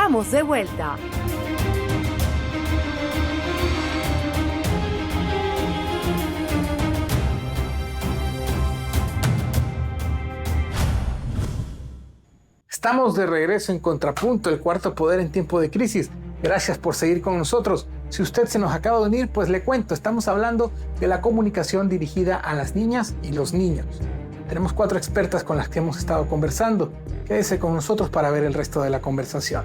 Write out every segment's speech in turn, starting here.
estamos de vuelta. Estamos de regreso en Contrapunto, el cuarto poder en tiempo de crisis. Gracias por seguir con nosotros. Si usted se nos acaba de unir, pues le cuento, estamos hablando de la comunicación dirigida a las niñas y los niños. Tenemos 4 expertas con las que hemos estado conversando. Quédese con nosotros para ver el resto de la conversación.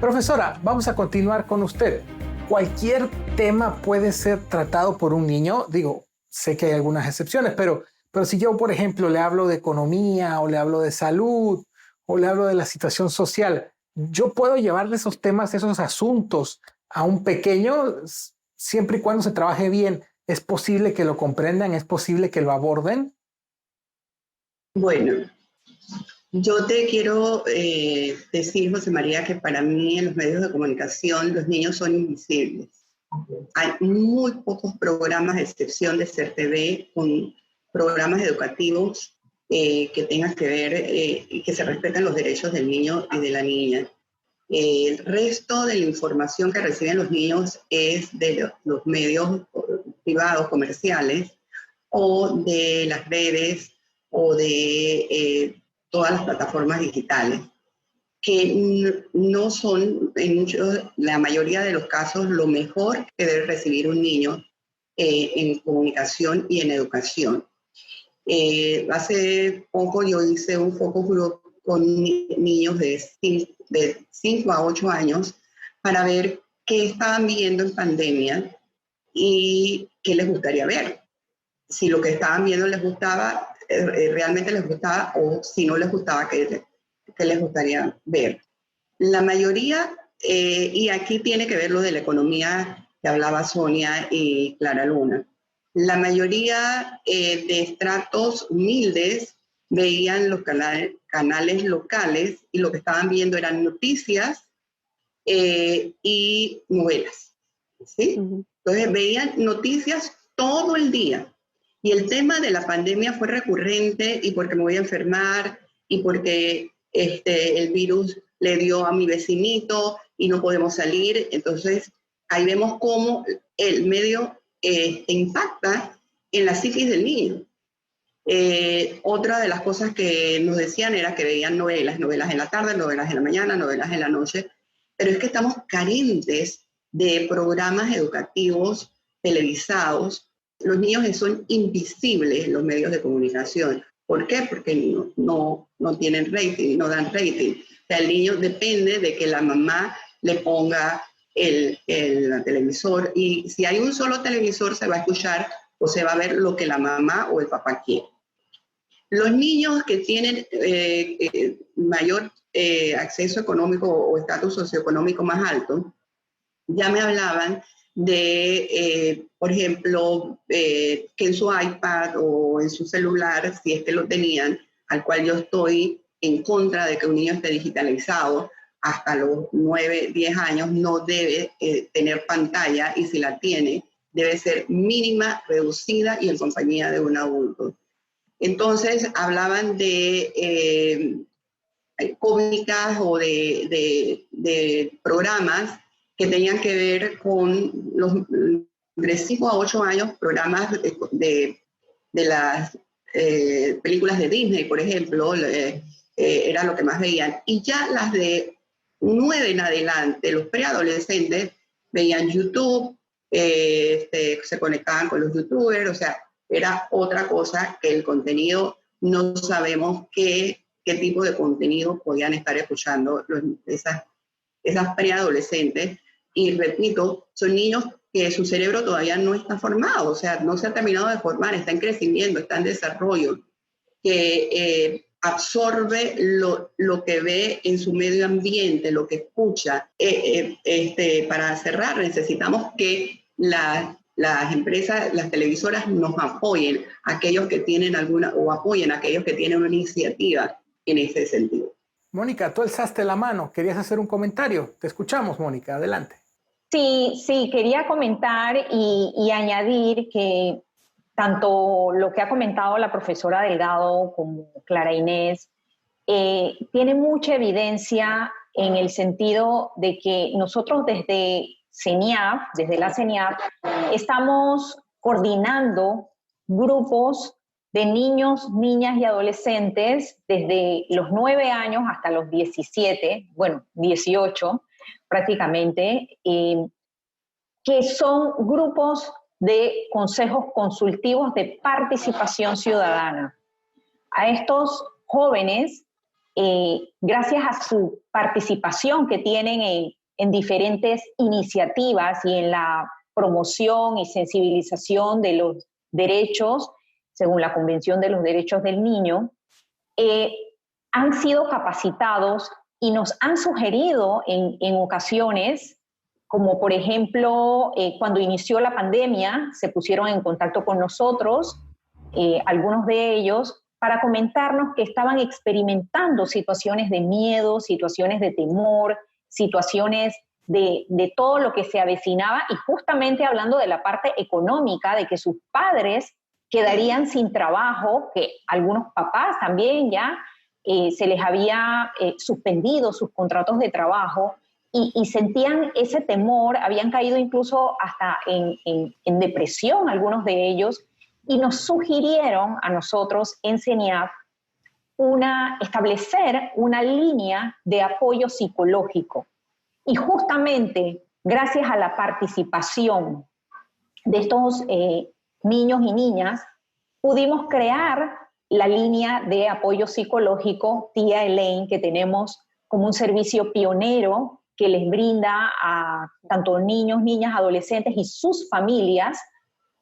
Profesora, vamos a continuar con usted. ¿Cualquier tema puede ser tratado por un niño? Digo, sé que hay algunas excepciones, pero si yo, por ejemplo, le hablo de economía o le hablo de salud o le hablo de la situación social, ¿yo puedo llevarle esos temas, esos asuntos a un pequeño siempre y cuando se trabaje bien? ¿Es posible que lo comprendan? ¿Es posible que lo aborden? Bueno, yo te quiero decir, José María, que para mí en los medios de comunicación los niños son invisibles. Hay muy pocos programas, a excepción de CERTV, con programas educativos que tengan que ver y que se respeten los derechos del niño y de la niña. El resto de la información que reciben los niños es de los medios privados, comerciales, o de las redes, o de todas las plataformas digitales, que no son, en la mayoría de los casos, lo mejor que debe recibir un niño en comunicación y en educación. Hace poco yo hice un focus group con niños de 5 a 8 años para ver qué estaban viendo en pandemia y qué les gustaría ver. Si lo que estaban viendo les gustaba, realmente les gustaba, o si no les gustaba, qué les gustaría ver. La mayoría, y aquí tiene que ver lo de la economía que hablaba Sonia y Clara Luna, la mayoría de estratos humildes veían los canales locales y lo que estaban viendo eran noticias y novelas, ¿sí? Entonces veían noticias todo el día. Y el tema de la pandemia fue recurrente, y porque me voy a enfermar, y porque el virus le dio a mi vecinito y no podemos salir. Entonces ahí vemos cómo el medio impacta en la psiquis del niño. Otra de las cosas que nos decían era que veían novelas en la tarde, novelas en la mañana, novelas en la noche, pero es que estamos carentes de programas educativos televisados. Los niños son invisibles en los medios de comunicación. ¿Por qué? Porque no tienen rating, no dan rating. O sea, el niño depende de que la mamá le ponga el televisor, y si hay un solo televisor se va a escuchar o se va a ver lo que la mamá o el papá quiere. Los niños que tienen mayor acceso económico o estatus socioeconómico más alto, ya me hablaban de, por ejemplo, que en su iPad o en su celular, si es que lo tenían, al cual yo estoy en contra de que un niño esté digitalizado, hasta los 9, 10 años no debe tener pantalla, y si la tiene, debe ser mínima, reducida y en compañía de un adulto. Entonces, hablaban de cómicas o de programas que tenían que ver con los de 5 a 8 años, programas de las películas de Disney, por ejemplo, era lo que más veían. Y ya las de 9 en adelante, los preadolescentes, veían YouTube, se conectaban con los youtubers, o sea, era otra cosa que el contenido, no sabemos qué tipo de contenido podían estar escuchando esas preadolescentes. Y repito, son niños que su cerebro todavía no está formado, o sea, no se ha terminado de formar, está en crecimiento, está en desarrollo, que absorbe lo que ve en su medio ambiente, lo que escucha. Para cerrar, necesitamos que las empresas, las televisoras nos apoyen a aquellos que tienen apoyen a aquellos que tienen una iniciativa en ese sentido. Mónica, tú alzaste la mano, querías hacer un comentario. Te escuchamos, Mónica, adelante. Sí, quería comentar y añadir que tanto lo que ha comentado la profesora Delgado como Clara Inés tiene mucha evidencia en el sentido de que nosotros desde CENIAF, desde la CENIAF, estamos coordinando grupos de niños, niñas y adolescentes desde los 9 años hasta los 17, bueno, 18 prácticamente, que son grupos de consejos consultivos de participación ciudadana. A estos jóvenes, gracias a su participación que tienen en diferentes iniciativas y en la promoción y sensibilización de los derechos, según la Convención de los Derechos del Niño, han sido capacitados y nos han sugerido en ocasiones, como por ejemplo, cuando inició la pandemia, se pusieron en contacto con nosotros, algunos de ellos, para comentarnos que estaban experimentando situaciones de miedo, situaciones de temor, situaciones de todo lo que se avecinaba, y justamente hablando de la parte económica, de que sus padres quedarían sin trabajo, que algunos papás también ya se les había suspendido sus contratos de trabajo, y sentían ese temor, habían caído incluso hasta en depresión algunos de ellos, y nos sugirieron a nosotros en CENIAF establecer una línea de apoyo psicológico. Y justamente gracias a la participación de estos niños y niñas, pudimos crear la línea de apoyo psicológico Tía Elaine, que tenemos como un servicio pionero que les brinda a tanto niños, niñas, adolescentes y sus familias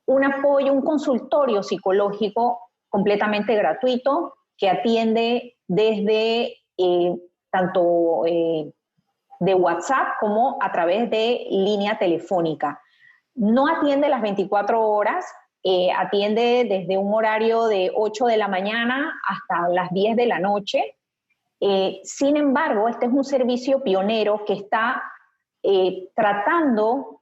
un apoyo, un consultorio psicológico completamente gratuito que atiende desde tanto de WhatsApp como a través de línea telefónica. No atiende las 24 horas, atiende desde un horario de 8 de la mañana hasta las 10 de la noche. Sin embargo, este es un servicio pionero que está tratando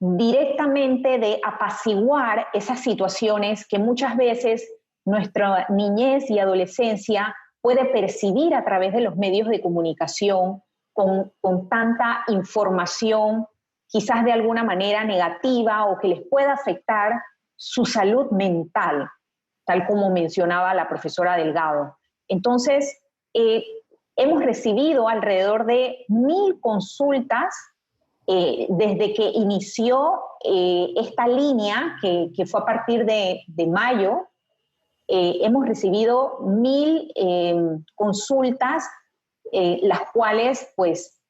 directamente de apaciguar esas situaciones que muchas veces nuestra niñez y adolescencia puede percibir a través de los medios de comunicación con tanta información, quizás de alguna manera negativa o que les pueda afectar su salud mental, tal como mencionaba la profesora Delgado. Entonces, hemos recibido alrededor de 1,000 consultas desde que inició esta línea, que fue a partir de mayo. Hemos recibido 1,000 consultas, las cuales pues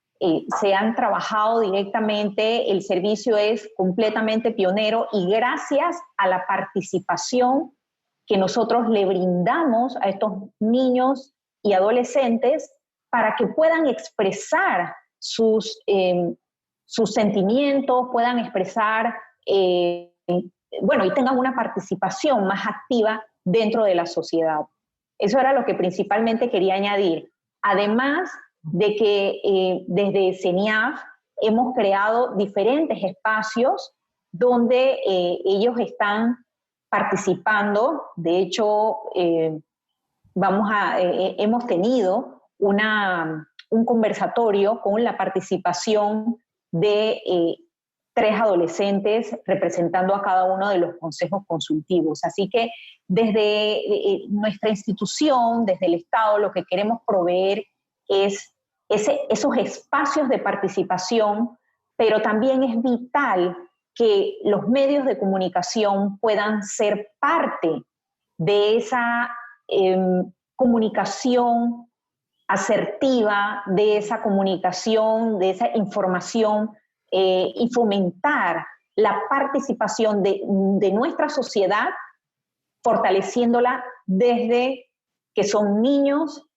se han trabajado directamente. El servicio es completamente pionero y gracias a la participación que nosotros le brindamos a estos niños y adolescentes para que puedan expresar sus sentimientos, puedan expresar, y tengan una participación más activa dentro de la sociedad. Eso era lo que principalmente quería añadir. Además de que desde CENIAF hemos creado diferentes espacios donde ellos están participando. De hecho, hemos tenido un conversatorio con la participación de 3 adolescentes representando a cada uno de los consejos consultivos. Así que desde nuestra institución, desde el Estado, lo que queremos proveer es esos espacios de participación, pero también es vital que los medios de comunicación puedan ser parte de esa comunicación asertiva, de esa comunicación, de esa información, y fomentar la participación de nuestra sociedad, fortaleciéndola desde que son niños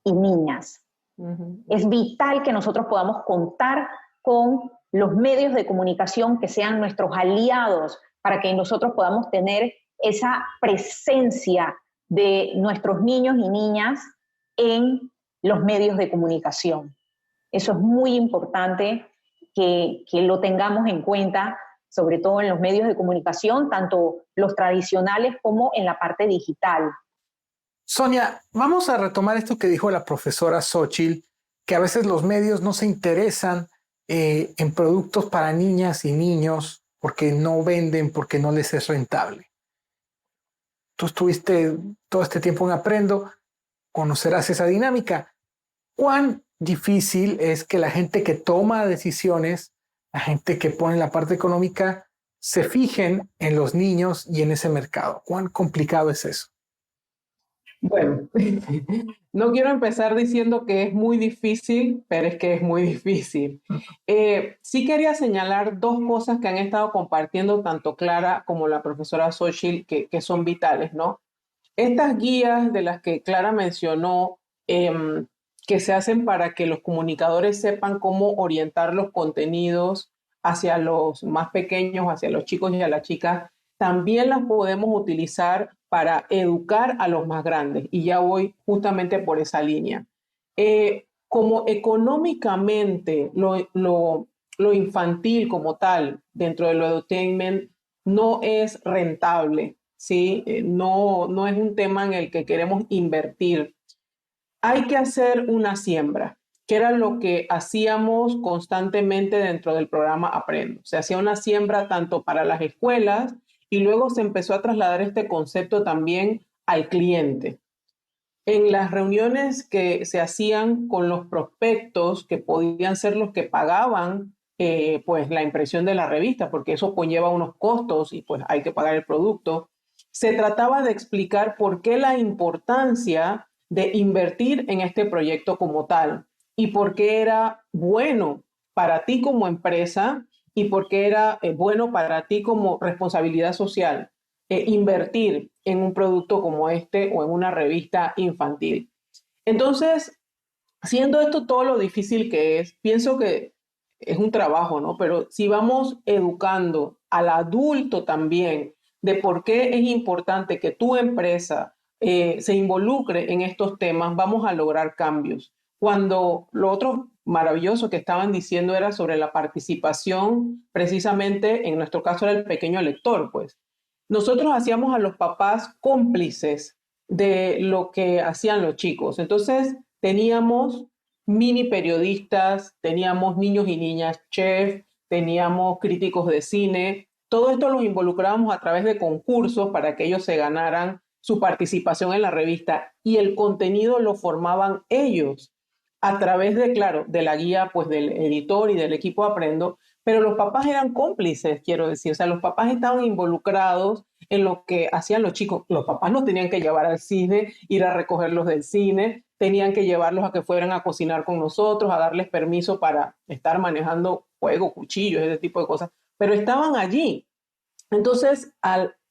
y niñas. Uh-huh. Es vital que nosotros podamos contar con los medios de comunicación que sean nuestros aliados para que nosotros podamos tener esa presencia de nuestros niños y niñas en los medios de comunicación. Eso es muy importante que lo tengamos en cuenta, sobre todo en los medios de comunicación, tanto los tradicionales como en la parte digital. Sonia, vamos a retomar esto que dijo la profesora Xóchitl que a veces los medios no se interesan en productos para niñas y niños porque no venden, porque no les es rentable. Tú estuviste todo este tiempo en Aprendo, conocerás esa dinámica. ¿Cuán difícil es que la gente que toma decisiones, la gente que pone la parte económica, se fijen en los niños y en ese mercado? ¿Cuán complicado es eso? Bueno, no quiero empezar diciendo que es muy difícil, pero es que es muy difícil. Sí quería señalar dos cosas que han estado compartiendo tanto Clara como la profesora Xochitl que son vitales, ¿no? Estas guías de las que Clara mencionó, que se hacen para que los comunicadores sepan cómo orientar los contenidos hacia los más pequeños, hacia los chicos y a las chicas, también las podemos utilizar para educar a los más grandes. Y ya voy justamente por esa línea. Como económicamente lo infantil como tal dentro de lo edutainment no es rentable, ¿sí? No es un tema en el que queremos invertir. Hay que hacer una siembra, que era lo que hacíamos constantemente dentro del programa Aprendo. Se hacía una siembra tanto para las escuelas y luego se empezó a trasladar este concepto también al cliente. En las reuniones que se hacían con los prospectos, que podían ser los que pagaban pues la impresión de la revista, porque eso conlleva unos costos y pues hay que pagar el producto, se trataba de explicar por qué la importancia de invertir en este proyecto como tal y por qué era bueno para ti como empresa y por qué era bueno para ti como responsabilidad social invertir en un producto como este o en una revista infantil. Entonces, siendo esto todo lo difícil que es, pienso que es un trabajo, ¿no? Pero si vamos educando al adulto también de por qué es importante que tu empresa se involucre en estos temas, vamos a lograr cambios. Cuando lo otro maravilloso que estaban diciendo era sobre la participación, precisamente en nuestro caso era el pequeño lector, pues. Nosotros hacíamos a los papás cómplices de lo que hacían los chicos. Entonces teníamos mini periodistas, teníamos niños y niñas chef, teníamos críticos de cine. Todo esto los involucrábamos a través de concursos para que ellos se ganaran su participación en la revista y el contenido lo formaban ellos a través de, claro, de la guía pues del editor y del equipo Aprendo, pero los papás eran cómplices, quiero decir, o sea, los papás estaban involucrados en lo que hacían los chicos. Los papás no tenían que llevar al cine, ir a recogerlos del cine, tenían que llevarlos a que fueran a cocinar con nosotros, a darles permiso para estar manejando fuego, cuchillos, ese tipo de cosas, pero estaban allí. Entonces,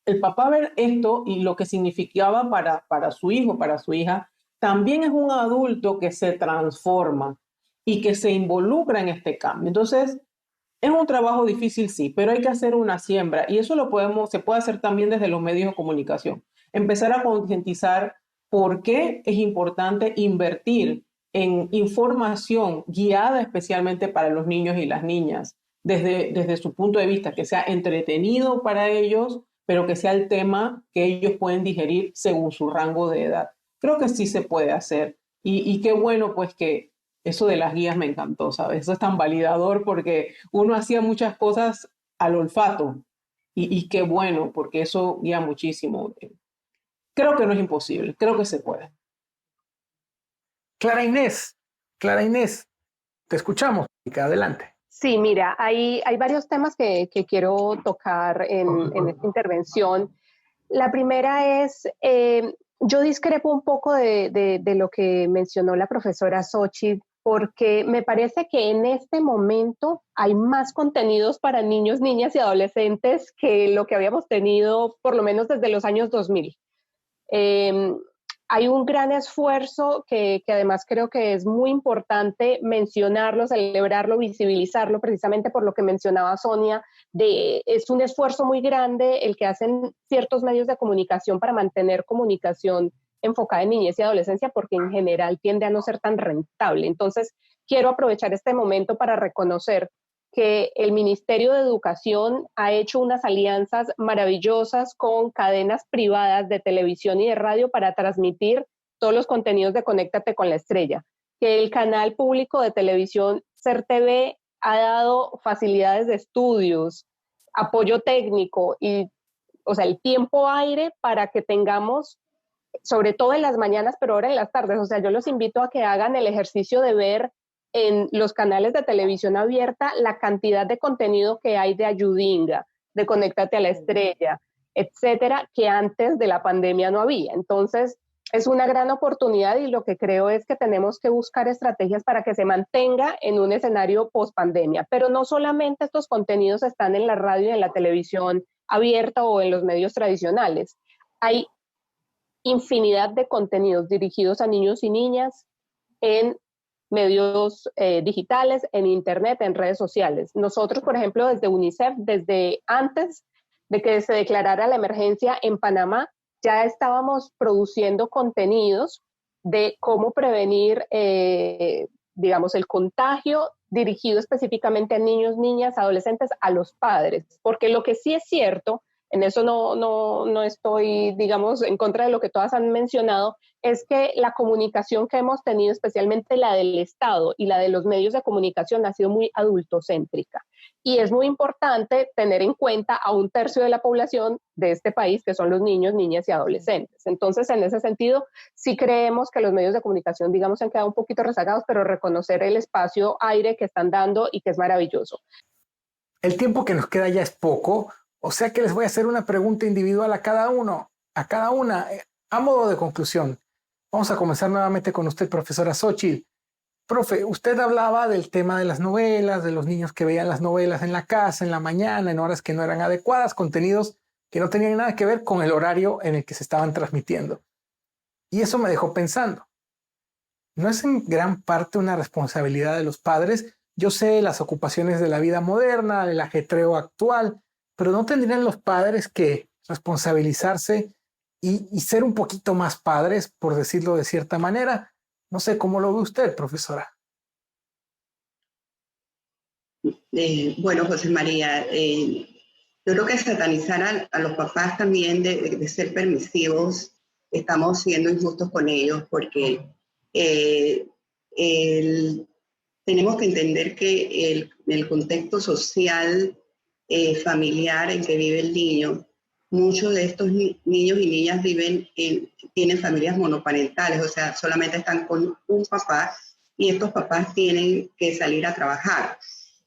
el papá ver esto y lo que significaba para su hijo, para su hija, también es un adulto que se transforma y que se involucra en este cambio. Entonces, es un trabajo difícil, sí, pero hay que hacer una siembra y eso se puede hacer también desde los medios de comunicación. Empezar a concientizar por qué es importante invertir en información guiada especialmente para los niños y las niñas, desde su punto de vista, que sea entretenido para ellos, pero que sea el tema que ellos pueden digerir según su rango de edad. Creo que sí se puede hacer y qué bueno pues que eso de las guías me encantó, ¿sabes? Eso es tan validador porque uno hacía muchas cosas al olfato y qué bueno, porque eso guía muchísimo. Creo que no es imposible, creo que se puede. Clara Inés, te escuchamos. Adelante. Sí, mira, hay varios temas que quiero tocar en esta intervención. La primera es, yo discrepo un poco de lo que mencionó la profesora Xochitl, porque me parece que en este momento hay más contenidos para niños, niñas y adolescentes que lo que habíamos tenido por lo menos desde los años 2000. Hay un gran esfuerzo que además creo que es muy importante mencionarlo, celebrarlo, visibilizarlo, precisamente por lo que mencionaba Sonia, es un esfuerzo muy grande el que hacen ciertos medios de comunicación para mantener comunicación enfocada en niñez y adolescencia, porque en general tiende a no ser tan rentable. Entonces, quiero aprovechar este momento para reconocer que el Ministerio de Educación ha hecho unas alianzas maravillosas con cadenas privadas de televisión y de radio para transmitir todos los contenidos de Conéctate con la Estrella. que el canal público de televisión CERTV ha dado facilidades de estudios, apoyo técnico y, o sea, el tiempo aire para que tengamos, sobre todo en las mañanas, pero ahora en las tardes. O sea, yo los invito a que hagan el ejercicio de ver en los canales de televisión abierta la cantidad de contenido que hay de Ayudinga, de Conéctate a la Estrella, etcétera, que antes de la pandemia no había. Entonces, es una gran oportunidad y lo que creo es que tenemos que buscar estrategias para que se mantenga en un escenario post-pandemia. Pero no solamente estos contenidos están en la radio y en la televisión abierta o en los medios tradicionales. Hay infinidad de contenidos dirigidos a niños y niñas en medios digitales, en internet, en redes sociales. Nosotros, por ejemplo, desde UNICEF, desde antes de que se declarara la emergencia en Panamá, ya estábamos produciendo contenidos de cómo prevenir, digamos, el contagio dirigido específicamente a niños, niñas, adolescentes, a los padres. Porque lo que sí es cierto, en eso no estoy, digamos, en contra de lo que todas han mencionado, es que la comunicación que hemos tenido, especialmente la del Estado y la de los medios de comunicación, ha sido muy adultocéntrica. Y es muy importante tener en cuenta a 1/3 de la población de este país, que son los niños, niñas y adolescentes. Entonces, en ese sentido, sí creemos que los medios de comunicación, digamos, se han quedado un poquito rezagados, pero reconocer el espacio aire que están dando y que es maravilloso. El tiempo que nos queda ya es poco, o sea que les voy a hacer una pregunta individual a cada uno, a cada una, a modo de conclusión. Vamos a comenzar nuevamente con usted, profesora Xochitl. Profe, usted hablaba del tema de las novelas, de los niños que veían las novelas en la casa, en la mañana, en horas que no eran adecuadas, contenidos que no tenían nada que ver con el horario en el que se estaban transmitiendo. Y eso me dejó pensando. ¿No es en gran parte una responsabilidad de los padres? Yo sé las ocupaciones de la vida moderna, el ajetreo actual, pero ¿no tendrían los padres que responsabilizarse y ser un poquito más padres, por decirlo de cierta manera? No sé cómo lo ve usted, profesora. Bueno, José María, yo creo que satanizar a los papás también de ser permisivos, estamos siendo injustos con ellos porque tenemos que entender que el contexto social, familiar en que vive el niño, muchos de estos niños y niñas tienen familias monoparentales, o sea, solamente están con un papá y estos papás tienen que salir a trabajar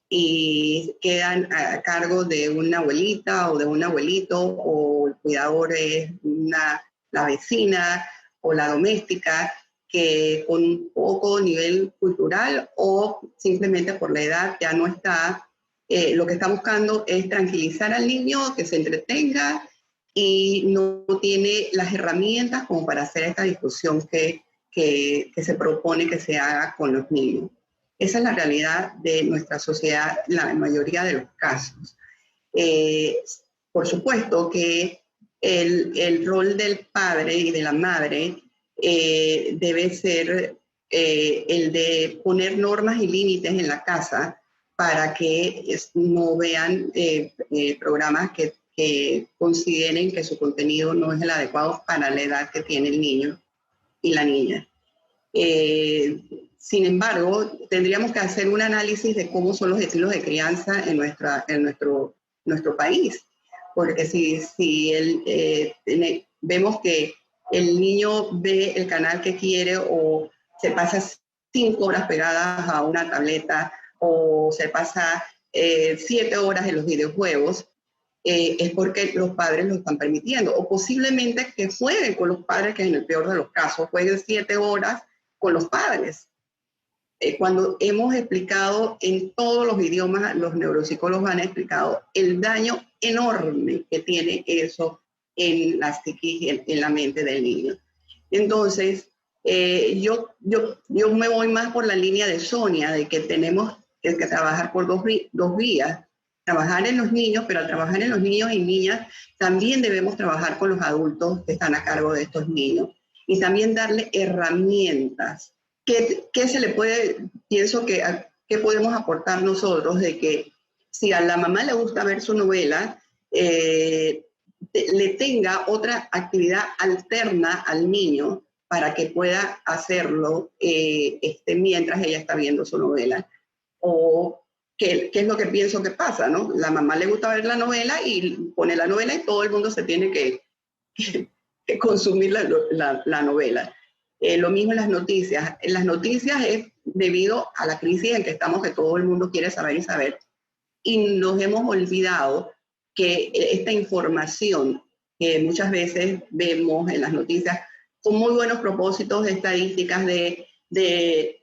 y quedan a cargo de una abuelita o de un abuelito, o el cuidador es la vecina o la doméstica, que con un poco nivel cultural o simplemente por la edad ya no está. Lo que está buscando es tranquilizar al niño, que se entretenga, y no tiene las herramientas como para hacer esta discusión que se propone que se haga con los niños. Esa es la realidad de nuestra sociedad en la mayoría de los casos. Por supuesto que el rol del padre y de la madre debe ser el de poner normas y límites en la casa para que no vean programas que consideren que su contenido no es el adecuado para la edad que tiene el niño y la niña. Sin embargo, tendríamos que hacer un análisis de cómo son los estilos de crianza en nuestro país, porque si vemos que el niño ve el canal que quiere o se pasa 5 horas pegadas a una tableta o se pasa 7 horas en los videojuegos, es porque los padres lo están permitiendo, o posiblemente que jueguen con los padres, que en el peor de los casos jueguen 7 horas con los padres. Cuando hemos explicado en todos los idiomas, los neuropsicólogos han explicado el daño enorme que tiene eso en la psiquis, en la mente del niño. Entonces, yo me voy más por la línea de Sonia, de que tenemos que trabajar por dos vías. Trabajar en los niños, pero al trabajar en los niños y niñas, también debemos trabajar con los adultos que están a cargo de estos niños. Y también darle herramientas. ¿Qué se le puede, pienso que qué podemos aportar nosotros? De que si a la mamá le gusta ver su novela, le tenga otra actividad alterna al niño para que pueda hacerlo mientras ella está viendo su novela. O qué es lo que pienso que pasa, ¿no? La mamá le gusta ver la novela y pone la novela y todo el mundo se tiene que consumir la novela. Lo mismo en las noticias. En las noticias es debido a la crisis en que estamos, que todo el mundo quiere saber y saber. Y nos hemos olvidado que esta información que muchas veces vemos en las noticias con muy buenos propósitos de estadísticas, de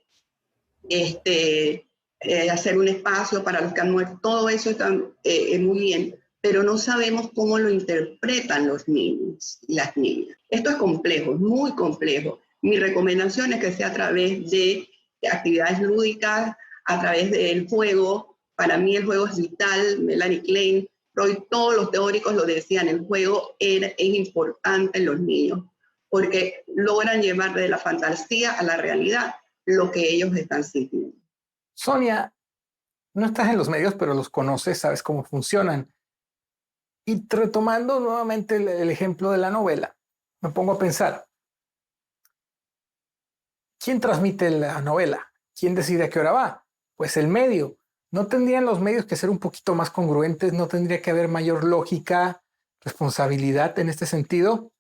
hacer un espacio para los que han muerto, todo eso está muy bien, pero no sabemos cómo lo interpretan los niños y las niñas. Esto es complejo, muy complejo. Mi recomendación es que sea a través de actividades lúdicas, a través del juego. Para mí el juego es vital. Melanie Klein, Freud, todos los teóricos lo decían, el juego es importante en los niños, porque logran llevar de la fantasía a la realidad lo que ellos están sintiendo. Sonia, no estás en los medios, pero los conoces, sabes cómo funcionan. Y retomando nuevamente el ejemplo de la novela, me pongo a pensar, ¿quién transmite la novela? ¿Quién decide a qué hora va? Pues el medio. ¿No tendrían los medios que ser un poquito más congruentes? ¿No tendría que haber mayor lógica, responsabilidad en este sentido?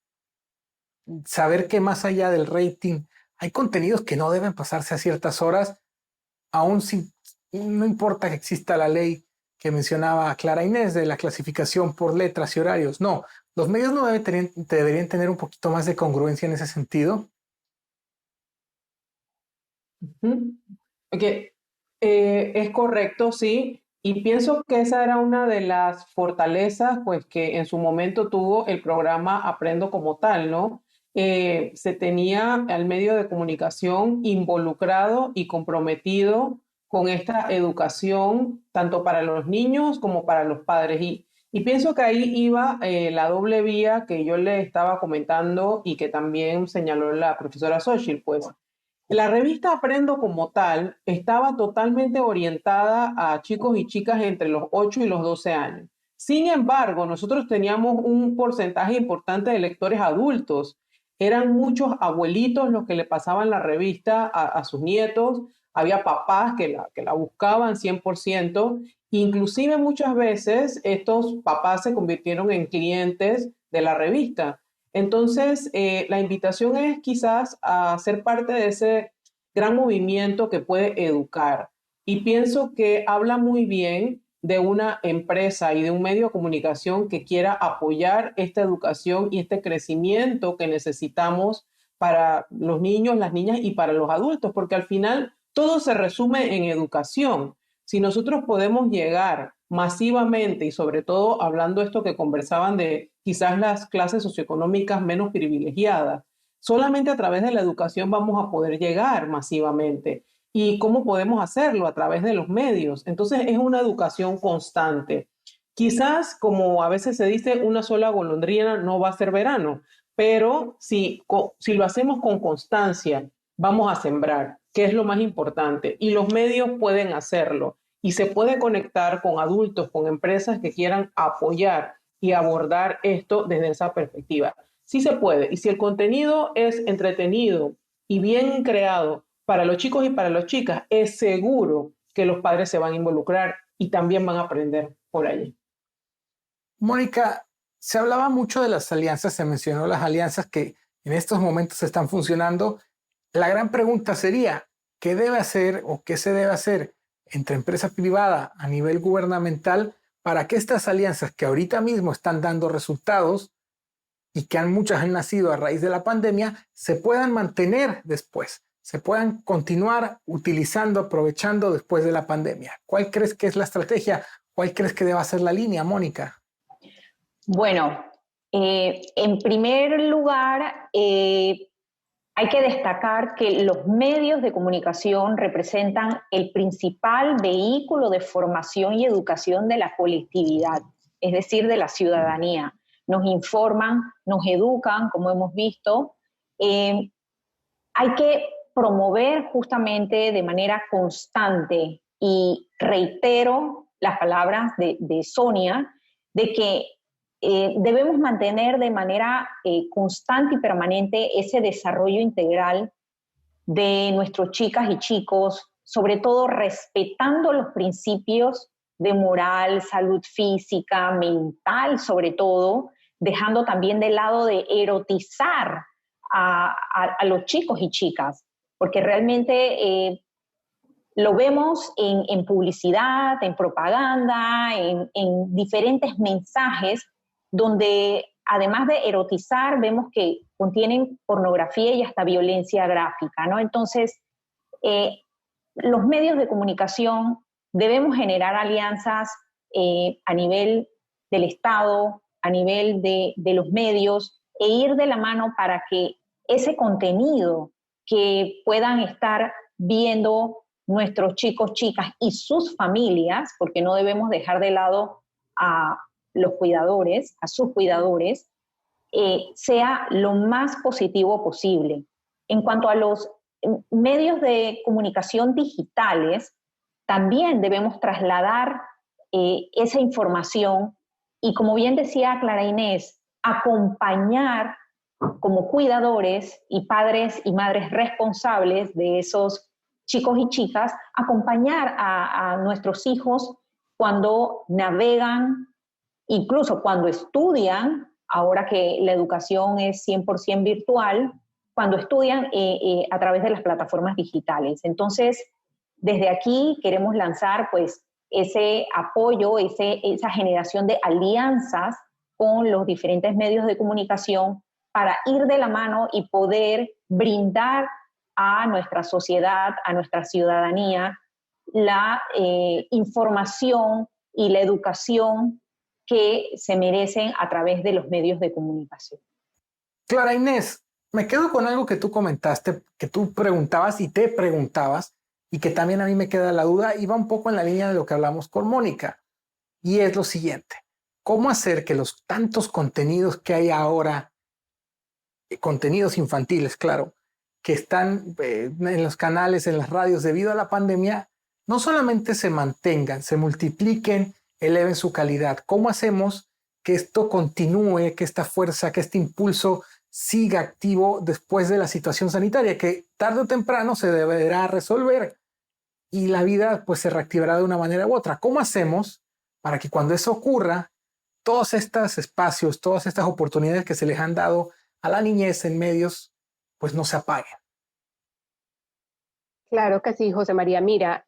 Saber que más allá del rating hay contenidos que no deben pasarse a ciertas horas, aún si no importa que exista la ley que mencionaba Clara Inés de la clasificación por letras y horarios. No, los medios no deberían tener un poquito más de congruencia en ese sentido. Okay. Es correcto, sí, y pienso que esa era una de las fortalezas, pues, que en su momento tuvo el programa Aprendo como tal, ¿no? Se tenía al medio de comunicación involucrado y comprometido con esta educación, tanto para los niños como para los padres. Y pienso que ahí iba la doble vía que yo le estaba comentando y que también señaló la profesora Xochitl, pues. La revista Aprendo como tal estaba totalmente orientada a chicos y chicas entre los 8 y los 12 años. Sin embargo, nosotros teníamos un porcentaje importante de lectores adultos. Eran muchos abuelitos los que le pasaban la revista a sus nietos. Había papás que la buscaban 100%. Inclusive muchas veces estos papás se convirtieron en clientes de la revista. Entonces, la invitación es quizás a ser parte de ese gran movimiento que puede educar. Y pienso que habla muy bien de una empresa y de un medio de comunicación que quiera apoyar esta educación y este crecimiento que necesitamos para los niños, las niñas y para los adultos, porque al final todo se resume en educación. Si nosotros podemos llegar masivamente y sobre todo hablando esto que conversaban de quizás las clases socioeconómicas menos privilegiadas, solamente a través de la educación vamos a poder llegar masivamente. ¿Y cómo podemos hacerlo? A través de los medios. Entonces es una educación constante. Quizás, como a veces se dice, una sola golondrina no va a ser verano, pero si lo hacemos con constancia, vamos a sembrar, que es lo más importante. Y los medios pueden hacerlo. Y se puede conectar con adultos, con empresas que quieran apoyar y abordar esto desde esa perspectiva. Sí se puede. Y si el contenido es entretenido y bien creado para los chicos y para las chicas, es seguro que los padres se van a involucrar y también van a aprender por allí. Mónica, se hablaba mucho de las alianzas, se mencionó las alianzas que en estos momentos están funcionando. La gran pregunta sería, ¿qué debe hacer o qué se debe hacer entre empresa privada a nivel gubernamental para que estas alianzas que ahorita mismo están dando resultados y que muchas han nacido a raíz de la pandemia, se puedan mantener después, se puedan continuar utilizando, aprovechando después de la pandemia? ¿Cuál crees que es la estrategia? ¿Cuál crees que deba ser la línea, Mónica? Bueno, en primer lugar, hay que destacar que los medios de comunicación representan el principal vehículo de formación y educación de la colectividad, es decir, de la ciudadanía. Nos informan, nos educan, como hemos visto. Hay que promover justamente de manera constante, y reitero las palabras de Sonia, de que debemos mantener de manera constante y permanente ese desarrollo integral de nuestros chicas y chicos, sobre todo respetando los principios de moral, salud física, mental sobre todo, dejando también de lado de erotizar a los chicos y chicas, porque realmente lo vemos en publicidad, en propaganda, en diferentes mensajes, donde además de erotizar, vemos que contienen pornografía y hasta violencia gráfica, ¿no? Entonces, los medios de comunicación debemos generar alianzas a nivel del Estado, a nivel de los medios, e ir de la mano para que ese contenido que puedan estar viendo nuestros chicos, chicas y sus familias, porque no debemos dejar de lado a los cuidadores, a sus cuidadores, sea lo más positivo posible. En cuanto a los medios de comunicación digitales, también debemos trasladar esa información y, como bien decía Clara Inés, acompañar como cuidadores y padres y madres responsables de esos chicos y chicas, acompañar a nuestros hijos cuando navegan, incluso cuando estudian, ahora que la educación es 100% virtual, cuando estudian a través de las plataformas digitales. Entonces, desde aquí queremos lanzar pues ese apoyo, esa generación de alianzas con los diferentes medios de comunicación para ir de la mano y poder brindar a nuestra sociedad, a nuestra ciudadanía, la información y la educación que se merecen a través de los medios de comunicación. Clara Inés, me quedo con algo que tú comentaste, que tú preguntabas y te preguntabas, y que también a mí me queda la duda, y va un poco en la línea de lo que hablamos con Mónica, y es lo siguiente: ¿cómo hacer que los tantos contenidos que hay ahora, contenidos infantiles, claro, que están en los canales, en las radios debido a la pandemia, no solamente se mantengan, se multipliquen, eleven su calidad? ¿Cómo hacemos que esto continúe, que esta fuerza, que este impulso siga activo después de la situación sanitaria, que tarde o temprano se deberá resolver y la vida pues se reactivará de una manera u otra? ¿Cómo hacemos para que cuando eso ocurra, todos estos espacios, todas estas oportunidades que se les han dado a la niñez en medios, pues no se apaguen? Claro que sí, José María. Mira,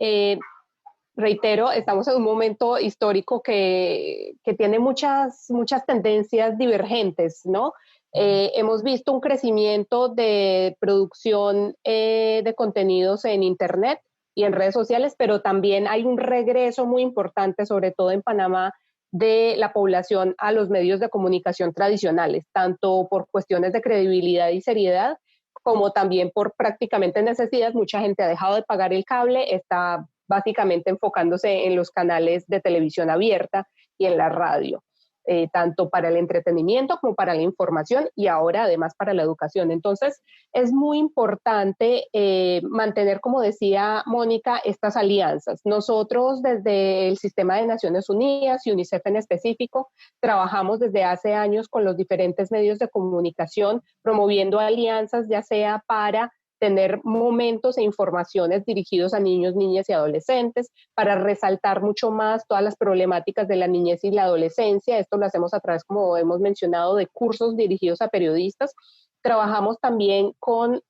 reitero, estamos en un momento histórico que tiene muchas tendencias divergentes, ¿no? Hemos visto un crecimiento de producción de contenidos en Internet y en redes sociales, pero también hay un regreso muy importante, sobre todo en Panamá, de la población a los medios de comunicación tradicionales, tanto por cuestiones de credibilidad y seriedad, como también por prácticamente necesidad. Mucha gente ha dejado de pagar el cable, está básicamente enfocándose en los canales de televisión abierta y en la radio, tanto para el entretenimiento como para la información y ahora además para la educación. Entonces es muy importante mantener, como decía Mónica, estas alianzas. Nosotros desde el Sistema de Naciones Unidas y UNICEF en específico trabajamos desde hace años con los diferentes medios de comunicación promoviendo alianzas, ya sea para tener momentos e informaciones dirigidos a niños, niñas y adolescentes, para resaltar mucho más todas las problemáticas de la niñez y la adolescencia. Esto lo hacemos a través, como hemos mencionado, de cursos dirigidos a periodistas. Trabajamos también con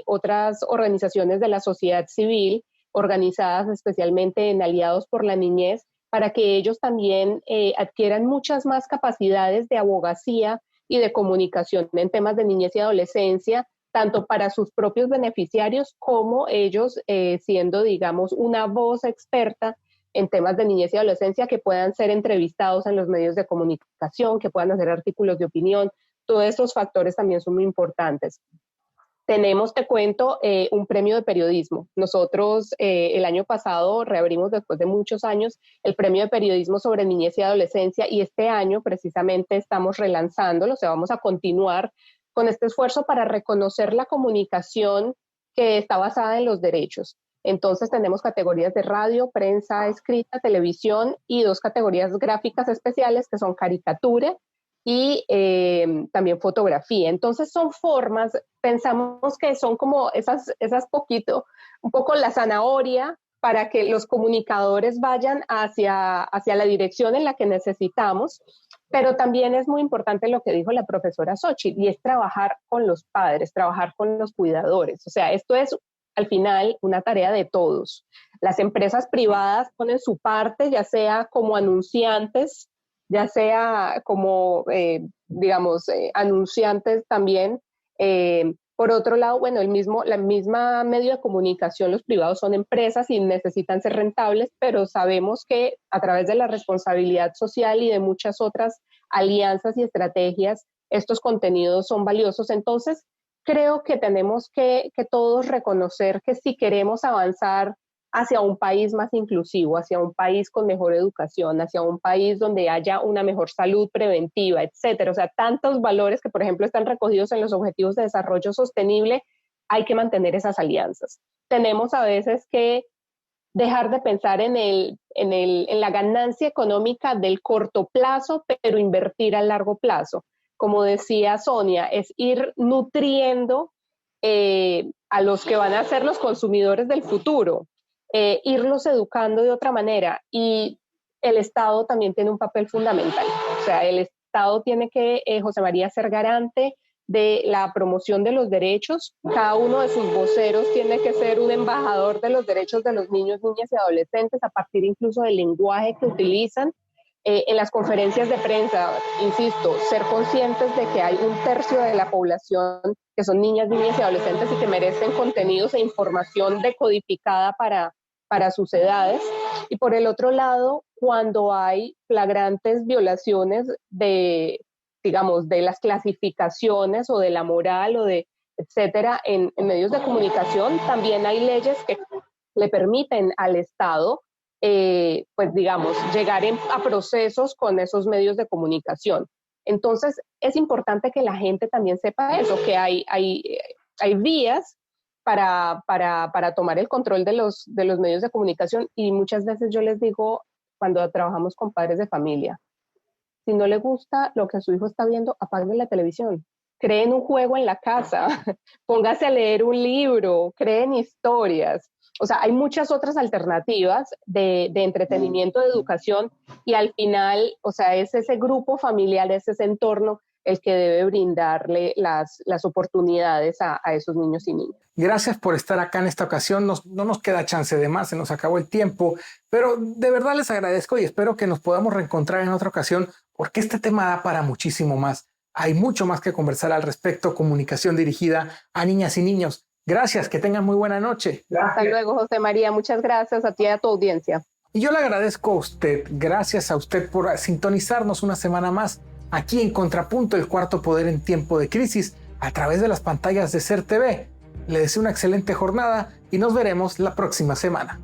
otras organizaciones de la sociedad civil, organizadas especialmente en Aliados por la Niñez, para que ellos también adquieran muchas más capacidades de abogacía y de comunicación en temas de niñez y adolescencia, tanto para sus propios beneficiarios como ellos siendo, digamos, una voz experta en temas de niñez y adolescencia, que puedan ser entrevistados en los medios de comunicación, que puedan hacer artículos de opinión. Todos estos factores también son muy importantes. Tenemos, te cuento, un premio de periodismo. Nosotros el año pasado reabrimos, después de muchos años, el premio de periodismo sobre niñez y adolescencia, y este año precisamente estamos relanzándolo, o sea, vamos a continuar con este esfuerzo para reconocer la comunicación que está basada en los derechos. Entonces tenemos categorías de radio, prensa escrita, televisión y 2 categorías gráficas especiales que son caricatura y también fotografía. Entonces son formas, pensamos que son como esas poquito, un poco la zanahoria para que los comunicadores vayan hacia la dirección en la que necesitamos, pero también es muy importante lo que dijo la profesora Xochitl, y es trabajar con los padres, trabajar con los cuidadores. O sea, esto es al final una tarea de todos. Las empresas privadas ponen su parte, ya sea como anunciantes, ya sea como, anunciantes también. Por otro lado, bueno, la misma medio de comunicación, los privados son empresas y necesitan ser rentables, pero sabemos que a través de la responsabilidad social y de muchas otras alianzas y estrategias, estos contenidos son valiosos. Entonces, creo que tenemos que todos reconocer que si queremos avanzar hacia un país más inclusivo, hacia un país con mejor educación, hacia un país donde haya una mejor salud preventiva, etcétera. O sea, tantos valores que, por ejemplo, están recogidos en los Objetivos de Desarrollo Sostenible, hay que mantener esas alianzas. Tenemos a veces que dejar de pensar en la ganancia económica del corto plazo, pero invertir a largo plazo. Como decía Sonia, es ir nutriendo a los que van a ser los consumidores del futuro. Irlos educando de otra manera, y el Estado también tiene un papel fundamental. O sea, el Estado tiene que, José María, ser garante de la promoción de los derechos. Cada uno de sus voceros tiene que ser un embajador de los derechos de los niños, niñas y adolescentes, a partir incluso del lenguaje que utilizan. En las conferencias de prensa, insisto, ser conscientes de que hay 1/3 de la población que son niñas, niñas y adolescentes y que merecen contenidos e información decodificada para sus edades. Y por el otro lado, cuando hay flagrantes violaciones de las clasificaciones o de la moral o de etcétera en medios de comunicación, también hay leyes que le permiten al Estado llegar a procesos con esos medios de comunicación. Entonces, es importante que la gente también sepa eso, que hay vías para tomar el control de los medios de comunicación, y muchas veces yo les digo, cuando trabajamos con padres de familia, si no le gusta lo que su hijo está viendo, apague la televisión, creen un juego en la casa, póngase a leer un libro, creen historias. O sea, hay muchas otras alternativas de entretenimiento, de educación, y al final, o sea, es ese grupo familiar, es ese entorno el que debe brindarle las oportunidades a esos niños y niñas. Gracias por estar acá en esta ocasión. No nos queda chance de más, se nos acabó el tiempo, pero de verdad les agradezco y espero que nos podamos reencontrar en otra ocasión, porque este tema da para muchísimo más. Hay mucho más que conversar al respecto. Comunicación dirigida a niñas y niños. Gracias, que tengan muy buena noche. Gracias. Hasta luego, José María. Muchas gracias a ti y a tu audiencia. Y yo le agradezco a usted. Gracias a usted por sintonizarnos una semana más aquí en Contrapunto, el cuarto poder en tiempo de crisis, a través de las pantallas de SER TV. Le deseo una excelente jornada y nos veremos la próxima semana.